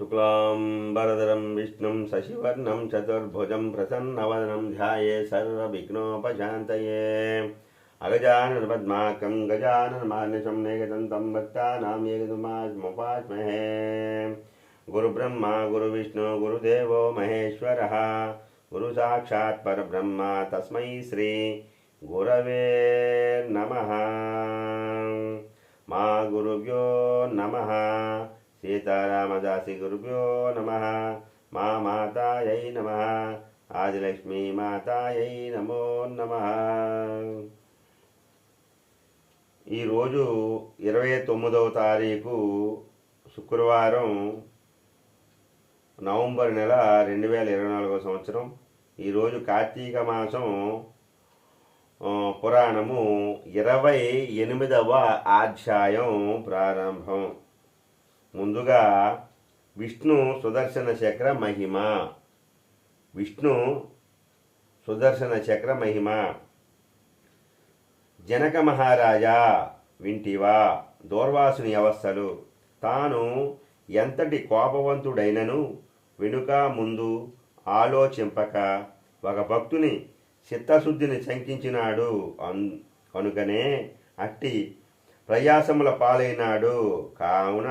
शुक्लांबरधरं विष्णुं शशिवर्णं चतुर्भुजं प्रसन्नवदनं ध्यायेत् सर्वविघ्नोपशान्तये। अगजाननपद्मार्कं गजाननमार्निशं एकदन्तं भक्तानां एकदन्तमुपास्महे। गुरुब्रह्मा गुरुविष्णु गुरुदेवो महेश्वरः गुरुसाक्षात् परब्रह्म तस्मै श्री गुरवे नमः। मा गुरुभ्यो नमः। सीतारामदासी गुरुभ्यो नमः। मा मातायै नमः। आदिलक्ष्मी मातायै नमो नमः। ఈరోజు 29వ తారీఖు శుక్రవారం, నవంబర్ నెల 2024 సంవత్సరం. ఈరోజు కార్తీక మాసం పురాణము 28వ అధ్యాయం ప్రారంభం. ముందుగా విష్ణు సుదర్శన చక్ర మహిమ. విష్ణు సుదర్శన చక్ర మహిమ. జనక మహారాజా వింటివా దూర్వాసుని అవస్థలు. తాను ఎంతటి కోపవంతుడైనను వెనుక ముందు ఆలోచింపక ఒక భక్తుని చిత్తశుద్ధిని శంకించినాడు. కనుకనే అట్టి ప్రయాసముల పాలైనాడు. కావున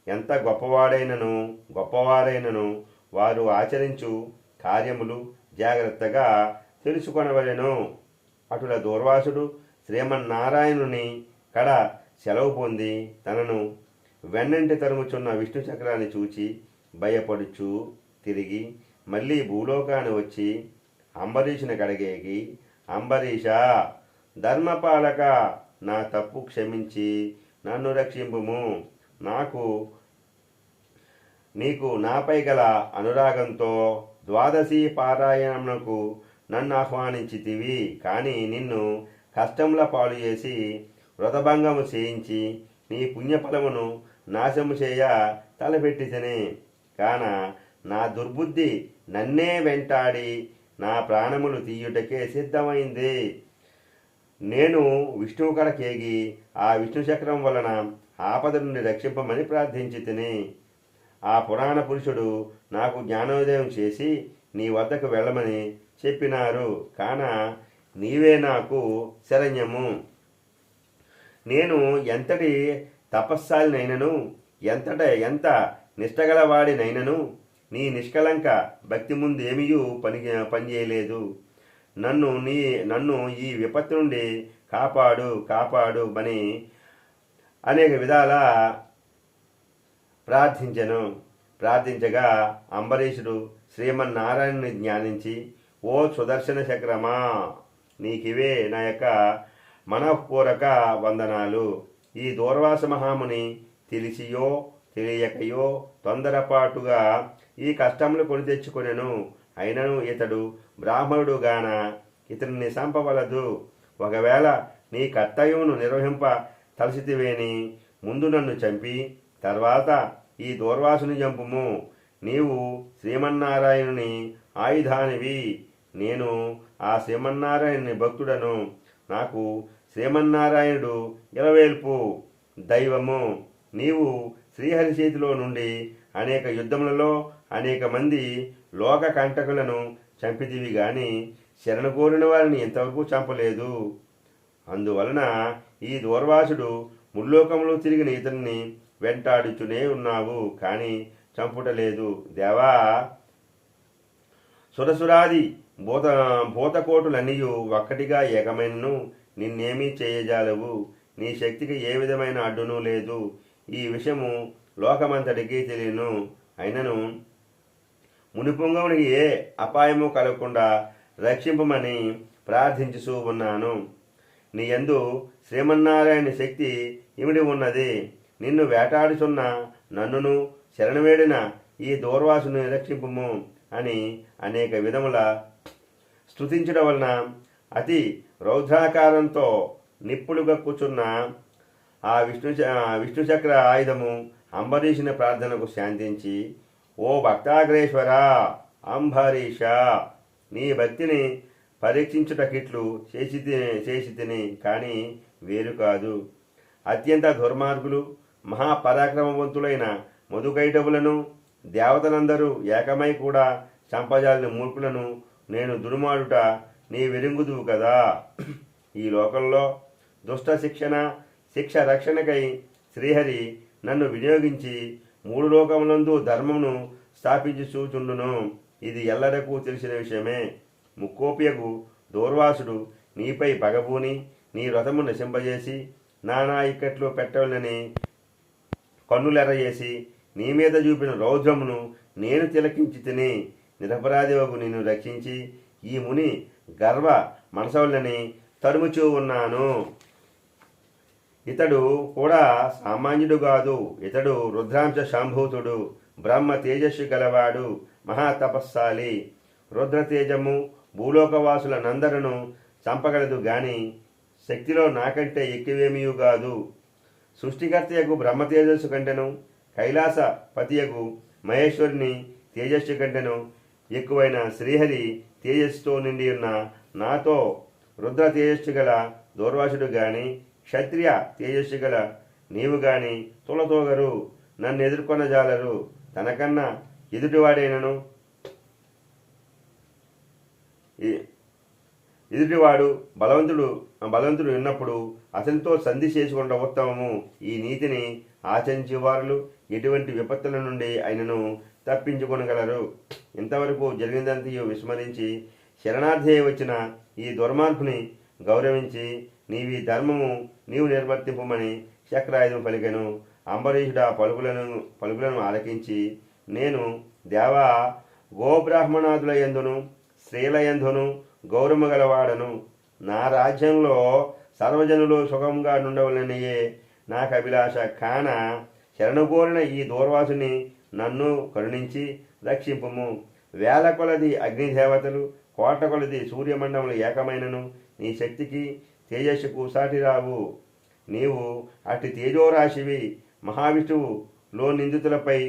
ఎంత గొప్పవారైనను వారు ఆచరించు కార్యములు జాగ్రత్తగా తెలుసుకొనవలెను. అటుల దూర్వాసుడు శ్రీమన్నారాయణుని కడ సెలవు పొంది తనను వెన్నంటి తరుముచున్న విష్ణు చక్రాన్ని చూచి భయపడుచు తిరిగి మళ్ళీ భూలోకాన్ని వచ్చి అంబరీషుని కడగేగి, అంబరీష, ధర్మపాలక, నా తప్పు క్షమించి నన్ను రక్షింపుము. నీకు నాపై గల అనురాగంతో ద్వాదశి పారాయణమునకు నన్ను ఆహ్వానించితివి. కానీ నిన్ను కష్టముల పాలు చేసి వ్రతభంగము చేయించి నీ పుణ్యఫలమును నాశము చేయ తలపెట్టితేనే. కాన నా దుర్బుద్ధి నన్నే వెంటాడి నా ప్రాణములు తీయుటకే సిద్ధమైంది. నేను విష్ణువు కడకేగి ఆ విష్ణు చక్రం వలన ఆపద నుండి రక్షింపమని ప్రార్థించి తిని, ఆ పురాణ పురుషుడు నాకు జ్ఞానోదయం చేసి నీ వద్దకు వెళ్ళమని చెప్పినారు. కాన నీవే నాకు శరణ్యము. నేను ఎంతటి తపస్సాలినైనను ఎంత నిష్టగలవాడినైనను నీ నిష్కలంక భక్తి ముందు ఏమీయూ పనిచేయలేదు. నన్ను ఈ విపత్తు నుండి కాపాడు అని అనేక విధాల ప్రార్థించగా అంబరీషుడు శ్రీమన్నారాయణుని జ్ఞానించి, ఓ సుదర్శన చక్రమా, నీకివే నా యొక్క మనఃపూర్వక వందనాలు. ఈ దూర్వాస మహాముని తెలిసియో తెలియకయో తొందరపాటుగా ఈ కష్టములు కొని తెచ్చుకొనెను. అయినను ఇతడు బ్రాహ్మణుడు గాన ఇతడిని చంపవలదు. ఒకవేళ నీ కర్తవ్యమును నిర్వహింప తలసితివేని ముందు నన్ను చంపి తర్వాత ఈ దూర్వాసుని చంపుము. నీవు శ్రీమన్నారాయణుని ఆయుధానివి. నేను ఆ శ్రీమన్నారాయణుని భక్తుడను. నాకు శ్రీమన్నారాయణుడు ఇలవేల్పు దైవము. నీవు శ్రీహరి చేతిలో నుండి అనేక యుద్ధములలో అనేక మంది లోక కంటకులను చంపితివి గాని శరణు కోరిన వారిని ఇంతవరకు చంపలేదు. అందువలన ఈ దూర్వాసుడు ముల్లోకములు తిరిగిన ఇతన్ని వెంటాడుచునే ఉన్నావు, కానీ చంపుటలేదు. దేవా, సురసురాది భూతకోటులన్నీయు ఒక్కటిగా ఏకమైనను నిన్నేమీ చేయజాలవు. నీ శక్తికి ఏ విధమైన అడ్డును లేదు. ఈ విషయము లోకమంతటికీ తెలియను. అయినను మునిపుంగవునికి ఏ అపాయము కలగకుండా రక్షింపమని ప్రార్థించుతూ ఉన్నాను. నీ యందు శ్రీమన్నారాయణ శక్తి ఇమిడి ఉన్నది. నిన్ను వేటాడుచున్న నన్నును శరణవేడిన ఈ దూర్వాసుని రక్షింపుము అని అనేక విధముల స్తుతించడం వలన అతి రౌద్రాకారంతో నిప్పులు గక్కుచున్న ఆ విష్ణుచక్ర ఆయుధము అంబరీషుని ప్రార్థనకు శాంతించి, ఓ భక్తాగ్రేశ్వర అంబరీష, నీ భక్తిని పరీక్షించుటకిట్లు చేసి తిని కానీ వేరు కాదు. అత్యంత దుర్మార్గులు మహాపరాక్రమవంతులైన మధుకైటవులను దేవతలందరూ ఏకమై కూడా చంపజాలిన మూర్ఖులను నేను దుర్మాడుట నీ వెరింగుదువు కదా. ఈ లోకంలో దుష్ట శిక్ష రక్షణకై శ్రీహరి నన్ను వినియోగించి 3 లోకములందు ధర్మమును స్థాపించి చూచుండును. ఇది ఎల్లరకు తెలిసిన విషయమే. ముక్కోపియకు దూర్వాసుడు నీపై పగబూని నీ వ్రతము నశింపజేసి నానా ఇక్కట్లు పెట్టవలని కన్నులెర్రయేసి నీ మీద చూపిన రౌద్రమును నేను తిలకించి తిని నిరపరాధివకు నిన్ను రక్షించి ఈ ముని గర్వ మనసవులని తరుముచూ ఉన్నాను. ఇతడు కూడా సామాన్యుడు కాదు. ఇతడు రుద్రాంశ సంభూతుడు, బ్రహ్మ తేజస్సు గలవాడు, మహాతపస్సాలి. రుద్రతేజము భూలోకవాసుల నందరను చంపగలదు గాని శక్తిలో నాకంటే ఎక్కువేమీయు కాదు. సృష్టికర్తయకు బ్రహ్మ తేజస్సు కంటెను, కైలాస పతియకు మహేశ్వరుని తేజస్సు కంటెను ఎక్కువైన శ్రీహరి తేజస్సుతో నిండి ఉన్న నాతో రుద్ర తేజస్సు గల దూర్వాసుడు గాని క్షత్రియ తేజస్సు గల నీవు గాని తులతోగరు, నన్ను ఎదుర్కొన్న జాలరు. తనకన్నా ఎదుటివాడు బలవంతుడు ఉన్నప్పుడు అతనితో సంధి చేసుకుంట ఉత్తమము. ఈ నీతిని ఆచరించేవారు ఎటువంటి విపత్తుల నుండి ఆయనను తప్పించుకొనగలరు. ఇంతవరకు జరిగిందంతయు విస్మరించి శరణార్థి వచ్చిన ఈ దుర్మార్గుని గౌరవించి నీవి ధర్మము నీవు నిర్వర్తింపమని చక్రాయుధం పలికెను. అంబరీషుడు ఆ పలుకులను ఆలకించి నేను దేవా గోబ్రాహ్మణాదుల యందును స్త్రీల యందును గౌరవ గలవాడను. నా రాజ్యంలో సర్వజనులు సుఖంగా నుండవలనయే నాకు అభిలాష. కాన శరణుకోరిన ఈ దూర్వాసుని నన్ను కరుణించి రక్షింపుము. వేల కొలది అగ్నిదేవతలు కోట కొలది సూర్యమండములు ఏకమైనను నీ శక్తికి తేజస్సుకు సాటిరావు. నీవు అట్టి తేజోరాశివి. మహావిష్ణువు లో నిందితులపై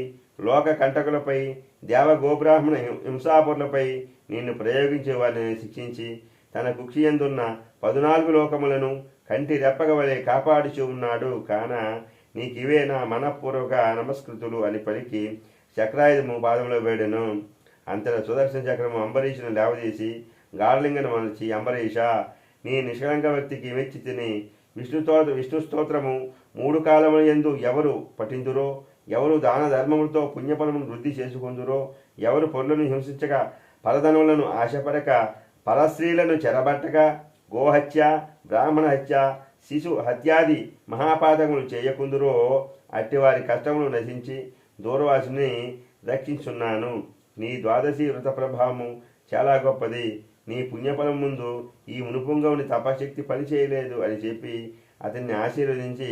లోక కంటకులపై దేవ గోబ్రాహ్మణ హింసాపురులపై నిన్ను ప్రయోగించే వారిని శిక్షించి తన కుక్షియందున్న 14 లోకములను కంటి రెప్పగ వలె కాపాడుచూ ఉన్నాడు. కాన నీకివే నా మనఃపూర్వక నమస్కృతులు అని పలికి చక్రాయుధము పాదంలో వేడెను. అంతట సుదర్శన చక్రము అంబరీషును లేవదీసి గాఢలింగను మలచి, అంబరీష నీ నిష్కళంక వ్యక్తికి మెచ్చి తిని విష్ణు స్తోత్రము 3 కాలముల యందు ఎవరు పఠింతురో, ఎవరు దాన ధర్మములతో పుణ్యఫలమును వృద్ధి చేసుకుందురో, ఎవరు పొరులను హింసించక పరధనములను ఆశపడక పరస్త్రీలను చెరబట్టక గోహత్య బ్రాహ్మణ హత్య శిశు హత్యాది మహాపాతకములు చేయకుందురో అట్టివారి కష్టములు నశించి దూర్వాసుని రక్షించున్నాను. నీ ద్వాదశి వ్రత ప్రభావము చాలా గొప్పది. నీ పుణ్యఫలం ముందు ఈ మునుపుంగవుని తపశక్తి పనిచేయలేదు అని చెప్పి అతన్ని ఆశీర్వదించి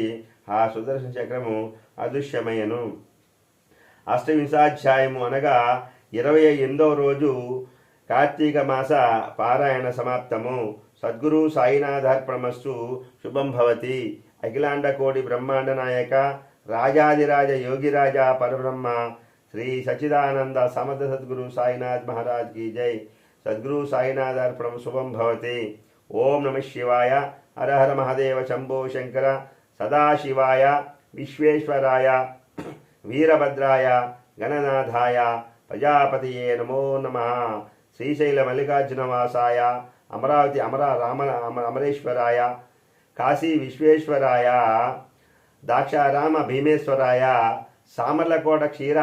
ఆ సుదర్శన చక్రము అదృశ్యమయ్యను. అష్టవింశాధ్యాయము అనగా 28వ రోజు కార్తీక మాస పారాయణ సమాప్తము. సద్గురు సాయినాథార్పణమస్తు. శుభం భవతి. అఖిలాండ కోటి బ్రహ్మాండ నాయక రాజాదిరాజ యోగిరాజ పరబ్రహ్మ శ్రీ సచ్చిదానంద సమర్థ సద్గురు సాయినాథ్ మహారాజ్ की जय. సద్గురు సాయినాథార్పణం. శుభం భవతి. ఓం నమ శివాయ. హర హర మహాదేవ శంభో శంకర. సదాశివాయ విశ్వేశ్వరాయ వీరభద్రాయ గణనాథాయ ప్రజాపతియే నమో నమః. శ్రీశైల మల్లికార్జునవాసాయ అమరావతి అమరేశ్వరాయ కాశీ విశ్వేశ్వరాయ దాక్షారామ భీమేశ్వరాయ సామర్లకోట క్షీర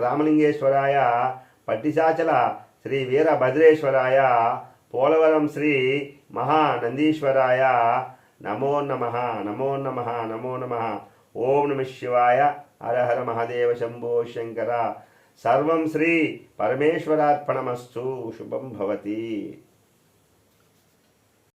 రామలింగేశ్వరాయ పట్టిశాచల శ్రీ వీరభద్రేశ్వరాయ పోలవరం శ్రీ మహానందీశ్వరాయ నమో నమః. నమో నమః. నమో నమః. ఓం నమ శివాయ. హర హర మహాదేవ శంభో శంకర. సర్వం శ్రీ పరమేశ్వరార్పణమస్తు. శుభం భవతి.